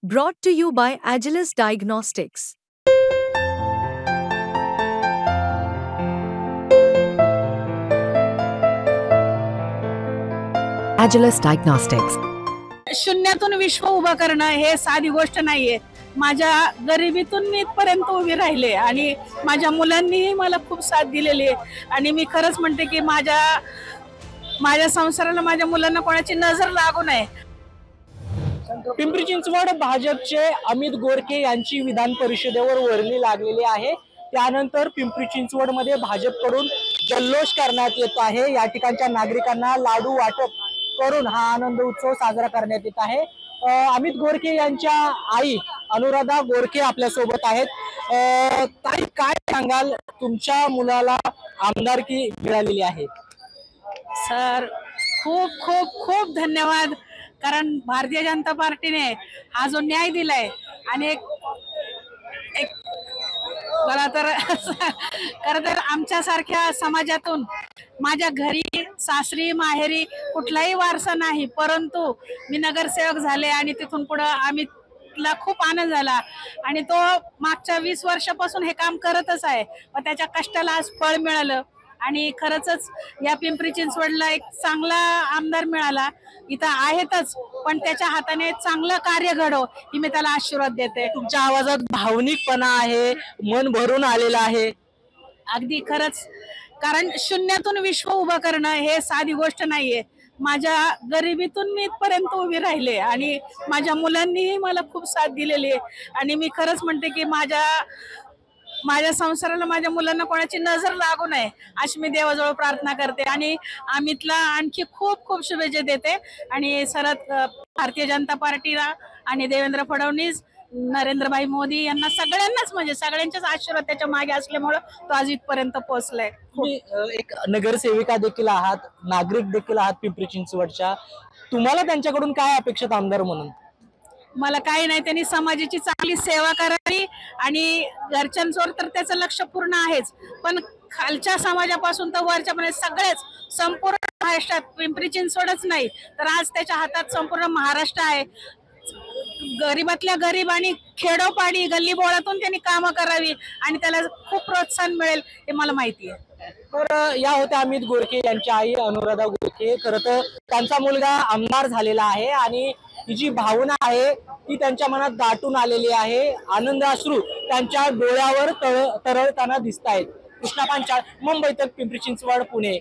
Brought to you by Agilus Diagnostics. Agilus Diagnostics. शून्यातून विश्व उभं करणं हे साधी गोष्ट नाहीये. माझ्या गरिबीतून मी इथपर्यंत उभी राहिले आणि माझ्या मुलांनीही मला खूप साथ दिलेली आहे आणि मी खरंच म्हणते की माझ्या संसाराला, माझ्या मुलांना कोणाची नजर लागू नये. पिंपरी चिंचवड भाजपचे अमित गोरखे यांची विधान परिषदेवर वर्णी लागलेली आहे. त्यानंतर पिंपरी चिंचवड मध्ये भाजपकडून जल्लोष करण्यात येत आहे. या ठिकाणच्या नागरिकांना लाडू वाटप करून हा आनंद उत्सव साजरा करण्यात येत आहे. अमित गोरखे यांच्या आई अनुराधा गोरखे आपल्या सोबत आहेत. ताई, काय सांगाल, तुमच्या मुलाला आमदारकी मिळालेली आहे? सर, खूप खूप खूप धन्यवाद. कारण भारतीय जनता पार्टीने हा जो न्याय दिलाय आणि एक मला तर खरं तर आमच्यासारख्या समाजातून माझ्या घरी, सासरी, माहेरी कुठलाही वारसा नाही, परंतु मी नगरसेवक झाले आणि तिथून पुढे आम्हीला खूप आनंद झाला आणि तो मागच्या 20 वर्षापासून हे काम करतच आहे. व त्याच्या कष्टाला आज फळ मिळालं आणि खरंच या पिंपरी चिंचवडला एक चांगला आमदार मिळाला. इथं आहेतच, पण त्याच्या हाताने चांगलं कार्य घडो ही मी त्याला आशीर्वाद देते. तुमच्या आवाजात भावनिकपणा आहे, मन भरून आलेलं आहे. अगदी खरंच, कारण शून्यातून विश्व उभं करणं हे साधी गोष्ट नाहीये. माझ्या गरिबीतून मी इथपर्यंत उभी राहिले आणि माझ्या मुलांनीही मला खूप साथ दिलेली आहे आणि मी खरंच म्हणते की माझ्या संसाराला, माझ्या मुलांना कोणाची नजर लागू नये अशी मी देवाजवळ प्रार्थना करते आणि अमितला आणखी खूप खूप शुभेच्छा देते. आणि सरत भारतीय जनता पार्टीला आणि देवेंद्र फडणवीस, नरेंद्रभाई मोदी यांना सगळ्यांनाच, म्हणजे सगळ्यांच्याच आशीर्वाद त्याच्या मागे असल्यामुळं तो आज इथपर्यंत पोहोचलाय. तुम्ही एक नगरसेविका देखील आहात, नागरिक देखील आहात पिंपरी चिंचवडच्या. तुम्हाला त्यांच्याकडून काय अपेक्षित आमदार म्हणून? मला काही नाही, त्यांनी समाजाची चांगली सेवा करावी आणि घरच्यांवर तर त्याचं लक्ष पूर्ण आहेच, पण खालच्या समाजापासून तर वरच्यापर्यंत सगळेच संपूर्ण महाराष्ट्रात, पिंपरी चिंचवडच नाही तर आज त्याच्या हातात संपूर्ण महाराष्ट्र आहे. गरीबातल्या गरीब आणि खेडोपाडी गल्लीबोळातून त्यांनी कामं करावी आणि त्याला खूप प्रोत्साहन मिळेल हे मला माहिती आहे. तर या होत्या अमित गोरखे यांच्या आई अनुराधा गोरखे. खरं तर त्यांचा मुलगा आमदार झालेला आहे आणि ही जी भावना आहे ती त्यांच्या मनात दाटून आलेली आहे. आनंद अश्रू त्यांच्या डोळ्यावर तरळताना दिसत आहेत. कृष्णा पांचाळ, मुंबई तक, पिंपरी चिंचवड, पुणे.